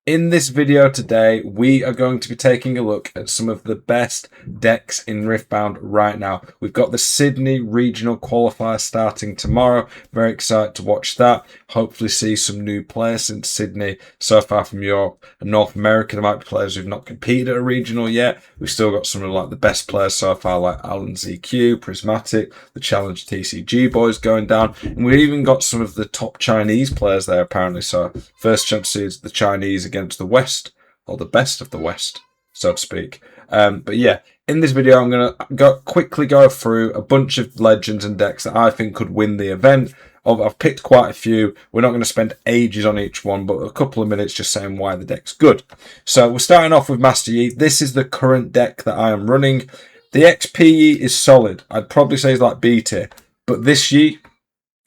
In this video today, we are going to be taking a look at some of the best decks in Riftbound right now. We've got the Sydney Regional Qualifier starting tomorrow. Very excited to watch that. Hopefully see some new players since Sydney so far from Europe and North America. There might be players who've not competed at a regional yet. We've still got some of like the best players so far like Alan ZQ, Prismatic, the Challenge TCG boys going down. And we've even got some of the top Chinese players there apparently. So first chance to see is the Chinese against the West, or the best of the West, so to speak. But yeah, in this video, I'm going to quickly go through a bunch of legends and decks that I think could win the event. I've picked quite a few. We're not going to spend ages on each one, but a couple of minutes just saying why the deck's good. So we're starting off with Master Yi. This is the current deck that I am running. The XP Yi is solid. I'd probably say he's like B tier, but this Yi,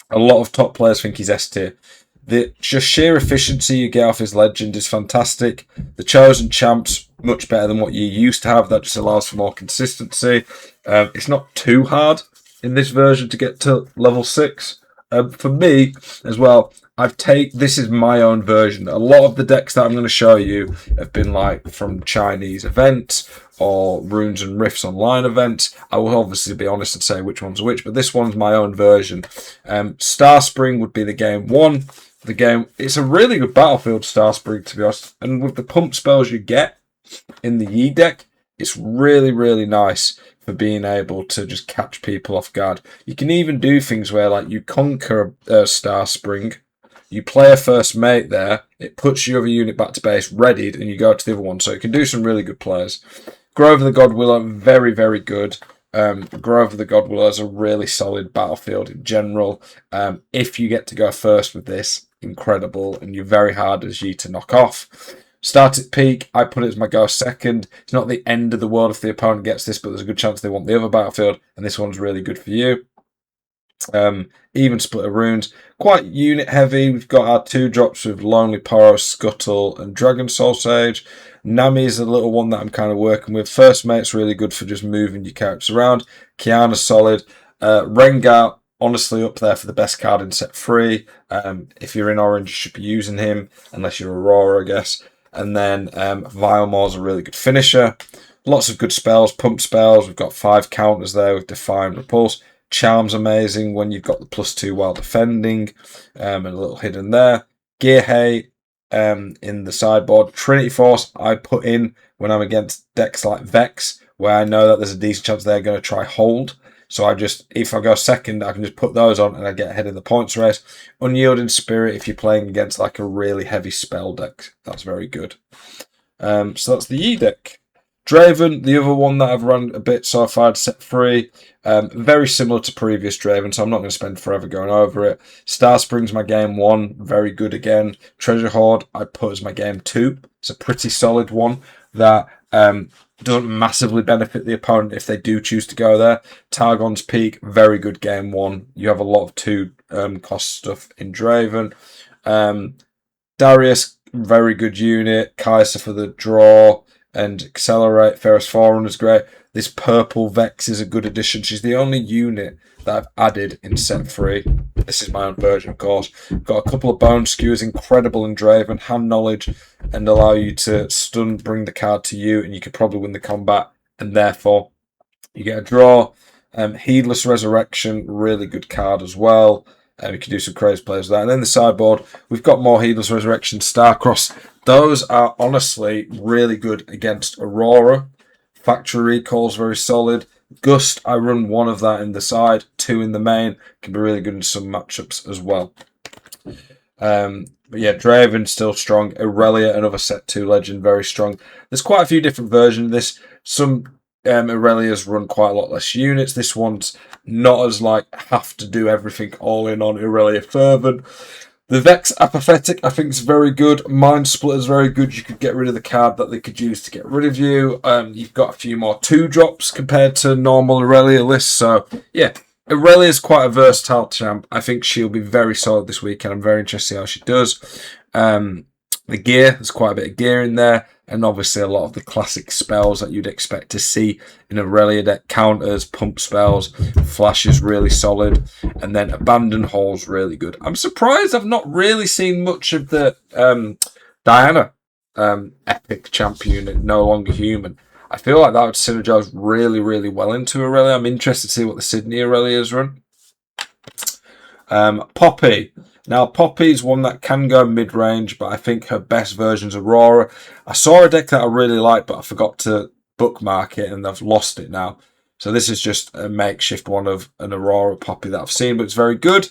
a lot of top players think he's S tier. The just sheer efficiency you get off his legend is fantastic. The chosen champs, much better than what you used to have. That just allows for more consistency. It's not too hard in this version to get to level 6. For me as well, this is my own version. A lot of the decks that I'm going to show you have been like from Chinese events or Runes and Rifts online events. I will obviously be honest and say which one's which, but this one's my own version. Star Spring would be the game 1. It's a really good battlefield, Star Spring, to be honest. And with the pump spells you get in the Yi deck, it's really, really nice for being able to just catch people off guard. You can even do things where, like, you conquer a Star Spring, you play a first mate there, it puts your other unit back to base, readied, and you go to the other one. So it can do some really good plays. Grove of the Godwiller, very, very good. Grove of the Godwiller is a really solid battlefield in general. If you get to go first with this, incredible, and you're very hard as Yi to knock off. Start at peak, I put it as my go second. It's not the end of the world if the opponent gets this, but there's a good chance they want the other battlefield, and this one's really good for you. Even split of runes, quite unit heavy. We've got our 2 drops with Lonely Poros, Scuttle, and Dragon Soul Sage. Nami is a little one that I'm kind of working with. First mate's really good for just moving your characters around. Kiana's solid. Rengar, honestly up there for the best card in set 3. If you're in orange, you should be using him, unless you're Aurora, I guess. And then Vilemore's a really good finisher. Lots of good spells, pump spells. We've got 5 counters there with Defy and Repulse. Charm's amazing when you've got the +2 while defending, and a little hidden there. Gearhay in the sideboard. Trinity Force I put in when I'm against decks like Vex, where I know that there's a decent chance they're going to try hold. So if I go second, I can just put those on and I get ahead in the points race. Unyielding Spirit, if you're playing against like a really heavy spell deck, that's very good. So that's the Yi deck. Draven, the other one that I've run a bit so far, set 3. Very similar to previous Draven, so I'm not going to spend forever going over it. Star Spring's my game 1, very good again. Treasure Hoard, I put as my game 2. It's a pretty solid one that doesn't massively benefit the opponent if they do choose to go there. Targon's Peak, very good game 1. You have a lot of 2 cost stuff in Draven. Darius, very good unit. Kaiser for the draw and accelerate. Ferris Forerunner's great. This purple Vex is a good addition. She's the only unit that I've added in set 3. This is my own version, of course. Got a couple of bone skewers, incredible in Draven, hand knowledge, and allow you to stun, bring the card to you, and you could probably win the combat, and therefore you get a draw. Heedless Resurrection, really good card as well. You can do some crazy plays with that. And then the sideboard, we've got more Heedless Resurrection, Starcross. Those are honestly really good against Aurora. Factory Recall's very solid. Gust, I run 1 of that in the side, 2 in the main. Can be really good in some matchups as well. But yeah, Draven still strong. Irelia, another set 2 legend, very strong. There's quite a few different versions of this. Some Aurelia's run quite a lot less units. This one's not as like have to do everything all in on Irelia Fervent. The Vex Apathetic, I think, is very good. Mind Splitter is very good. You could get rid of the card that they could use to get rid of you. You've got a few more 2 drops compared to normal Irelia lists. So, yeah, Irelia is quite a versatile champ. I think she'll be very solid this week, and I'm very interested to see how she does. The gear, there's quite a bit of gear in there, and obviously a lot of the classic spells that you'd expect to see in a Aurelia deck. Counters, pump spells, Flash is really solid, and then Abandon Hall's really good. I'm surprised I've not really seen much of the Diana epic champ unit, no longer human. I feel like that would synergize really, really well into Irelia. I'm interested to see what the Sydney Aurelias run. Poppy. Now, Poppy is one that can go mid-range, but I think her best version is Aurora. I saw a deck that I really liked, but I forgot to bookmark it, and I've lost it now. So this is just a makeshift one of an Aurora Poppy that I've seen, but it's very good.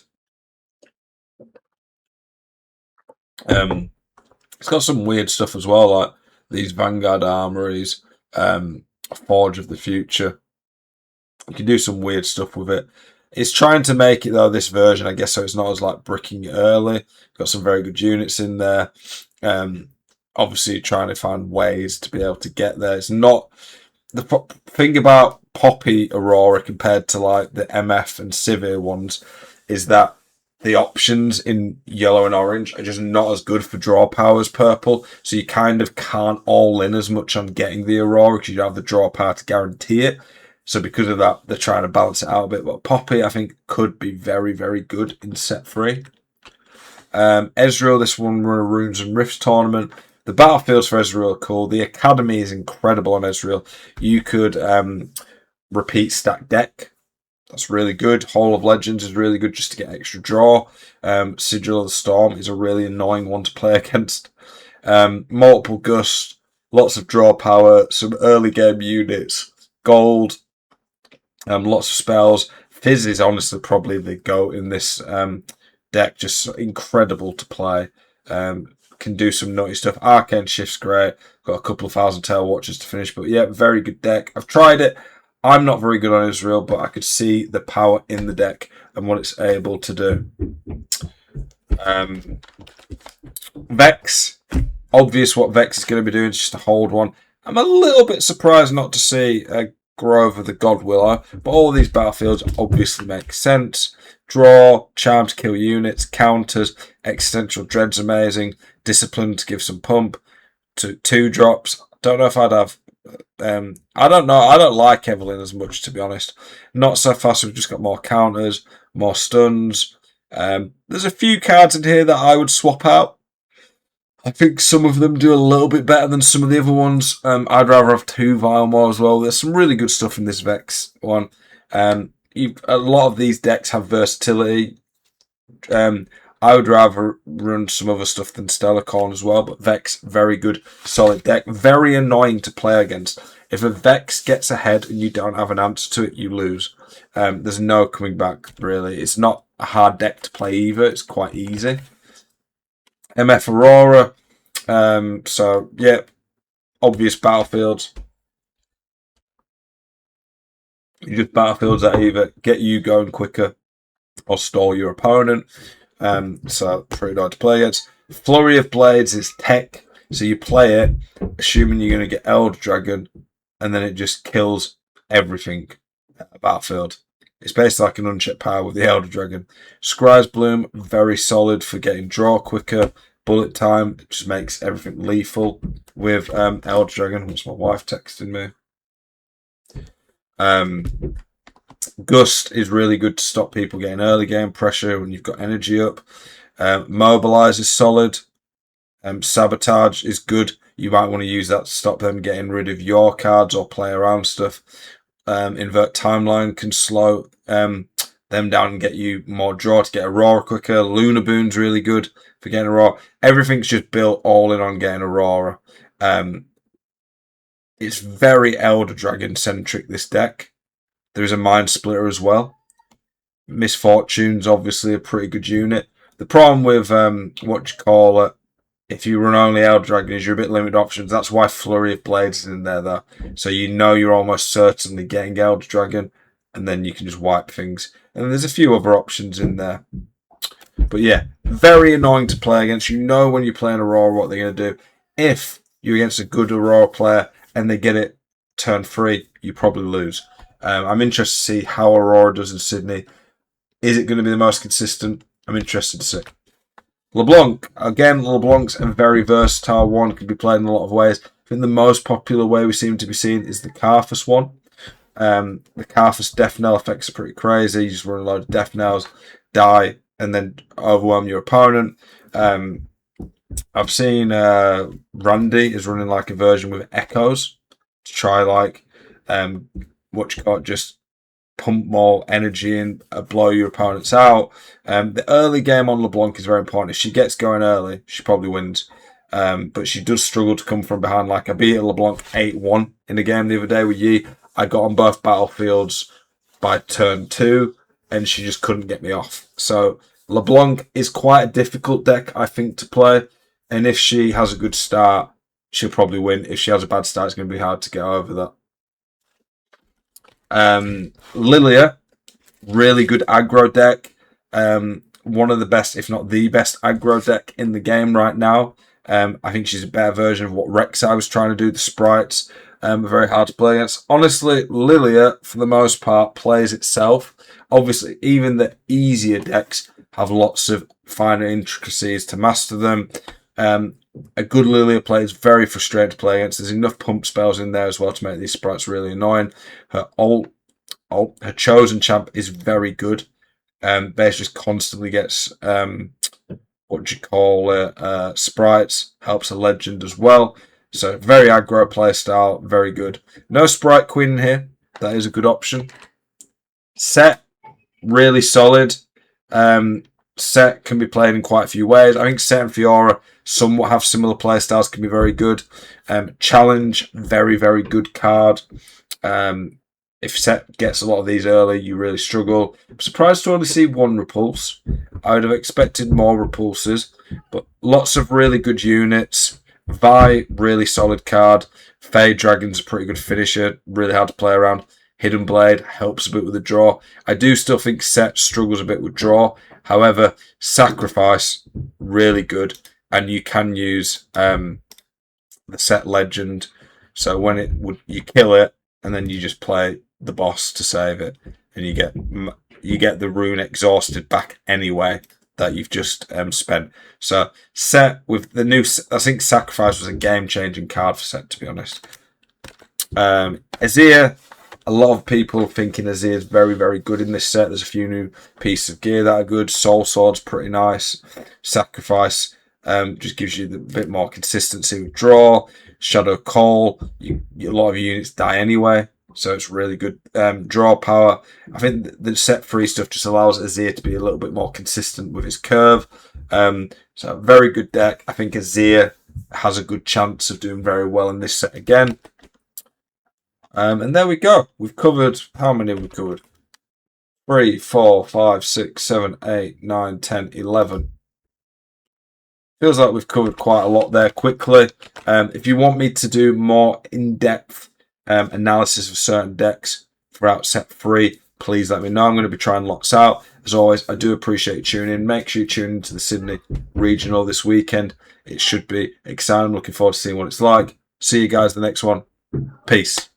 It's got some weird stuff as well, like these Vanguard Armories, Forge of the Future. You can do some weird stuff with it. It's trying to make it, though, this version, I guess, so it's not as like bricking early. Got some very good units in there. Obviously, trying to find ways to be able to get there. It's not the thing about Poppy Aurora compared to like the MF and Sivir ones is that the options in yellow and orange are just not as good for draw power as purple. So you kind of can't all in as much on getting the Aurora because you don't have the draw power to guarantee it. So because of that, they're trying to balance it out a bit. But Poppy, I think, could be very, very good in set 3. Ezreal, this one run a Runes and Rifts tournament. The battlefields for Ezreal are cool. The academy is incredible on Ezreal. You could repeat stack deck. That's really good. Hall of Legends is really good just to get extra draw. Sigil of the Storm is a really annoying one to play against. Multiple Gust, lots of draw power, some early game units, gold, lots of spells. Fizz is honestly probably the GOAT in this deck. Just incredible to play. Can do some nutty stuff. Arcane Shift's great. Got a couple of Thousand Tail Watchers to finish. But yeah, very good deck. I've tried it. I'm not very good on Ezreal, but I could see the power in the deck and what it's able to do. Vex. Obvious what Vex is going to be doing. It's just a hold one. I'm a little bit surprised not to see Grove of the God Willow, but all of these battlefields obviously make sense. Draw, charm to kill units, counters, existential dread's amazing, discipline to give some pump, to 2-drops. Don't know if I'd have. I don't know. I don't like Evelyn as much, to be honest. Not so fast. We've just got more counters, more stuns. There's a few cards in here that I would swap out. I think some of them do a little bit better than some of the other ones. I'd rather have 2 Vilemore as well. There's some really good stuff in this Vex one. A lot of these decks have versatility. I would rather run some other stuff than Stellarcorn as well, but Vex, very good, solid deck. Very annoying to play against. If a Vex gets ahead and you don't have an answer to it, you lose. There's no coming back, really. It's not a hard deck to play either. It's quite easy. MF Aurora. So, yeah, obvious battlefields. You just battlefields that either get you going quicker or stall your opponent. So, pretty hard to play against. Flurry of Blades is tech. So, you play it, assuming you're going to get Elder Dragon, and then it just kills everything at the battlefield. It's basically like an unchecked power with the Elder Dragon. Scry's Bloom, very solid for getting draw quicker. Bullet time, it just makes everything lethal with Elder Dragon. That's my wife texting me. Gust is really good to stop people getting early game pressure when you've got energy up. Mobilize is solid. Sabotage is good. You might want to use that to stop them getting rid of your cards or play around stuff. Invert Timeline can slow them down and get you more draw to get Aurora quicker. Lunar Boon's really good for getting Aurora. Everything's just built all in on getting Aurora. It's very Elder Dragon centric, this deck. There is a Mind Splitter as well. Misfortune's obviously a pretty good unit. The problem with if you run only Elder Dragon is you're a bit limited options. That's why Flurry of Blades is in there, though. So you know you're almost certainly getting Elder Dragon, and then you can just wipe things. And there's a few other options in there. But yeah, very annoying to play against. You know when you're playing Aurora what they're going to do. If you're against a good Aurora player and they get it turn 3, you probably lose. I'm interested to see how Aurora does in Sydney. Is it going to be the most consistent? I'm interested to see. LeBlanc. Again, LeBlanc's a very versatile one. Can be played in a lot of ways. I think the most popular way we seem to be seeing is the Karthus one. The Karthus Death Knell effects are pretty crazy. You just run a load of Death Knells, die, and then overwhelm your opponent. I've seen Randy is running like a version with echoes to try like what you got, just pump more energy in, blow your opponents out. The early game on LeBlanc is very important. If she gets going early, she probably wins. But she does struggle to come from behind. Like I beat LeBlanc 8-1 in a game the other day with Yi. I got on both battlefields by turn 2, and she just couldn't get me off. So LeBlanc is quite a difficult deck, I think, to play. And if she has a good start, she'll probably win. If she has a bad start, it's going to be hard to get over that. Lilia, really good aggro deck. One of the best, if not the best, aggro deck in the game right now. I think she's a better version of what Rek'Sai was trying to do. The sprites are very hard to play against. Honestly, Lilia, for the most part, plays itself. Obviously, even the easier decks have lots of finer intricacies to master them. A good Lilia play is very frustrating to play against. There's enough pump spells in there as well to make these sprites really annoying. Her her chosen champ is very good. Base just constantly gets what do you call it? Sprites, helps a legend as well. So very aggro play style, very good. No Sprite Queen here. That is a good option. Set, really solid. Set can be played in quite a few ways. I think Set and Fiora somewhat have similar play styles, can be very good. Challenge, very, very good card. If Set gets a lot of these early, you really struggle. I'm surprised to only see one Repulse. I would have expected more Repulses, but lots of really good units. Vi, really solid card. Fade Dragon's a pretty good finisher, really hard to play around. Hidden Blade helps a bit with the draw. I do still think Set struggles a bit with draw. However, Sacrifice, really good. And you can use the Set Legend. So when you kill it, and then you just play the boss to save it, and you get the rune exhausted back anyway that you've just spent. So Set with the new, I think Sacrifice was a game-changing card for Set, to be honest. Azir, a lot of people thinking Azir is very, very good in this set. There's a few new pieces of gear that are good. Soul Sword's pretty nice. Sacrifice just gives you a bit more consistency with draw. Shadow Call, a lot of your units die anyway, so it's really good draw power. I think the set free stuff just allows Azir to be a little bit more consistent with his curve. So a very good deck. I think Azir has a good chance of doing very well in this set again. And there we go. We've covered, how many have we covered? 3, 4, 5, 6, 7, 8, 9, 10, 11. Feels like we've covered quite a lot there quickly. If you want me to do more in-depth analysis of certain decks throughout set 3, please let me know. I'm going to be trying lots out. As always, I do appreciate you tuning in. Make sure you tune into the Sydney Regional this weekend. It should be exciting. I'm looking forward to seeing what it's like. See you guys in the next one. Peace.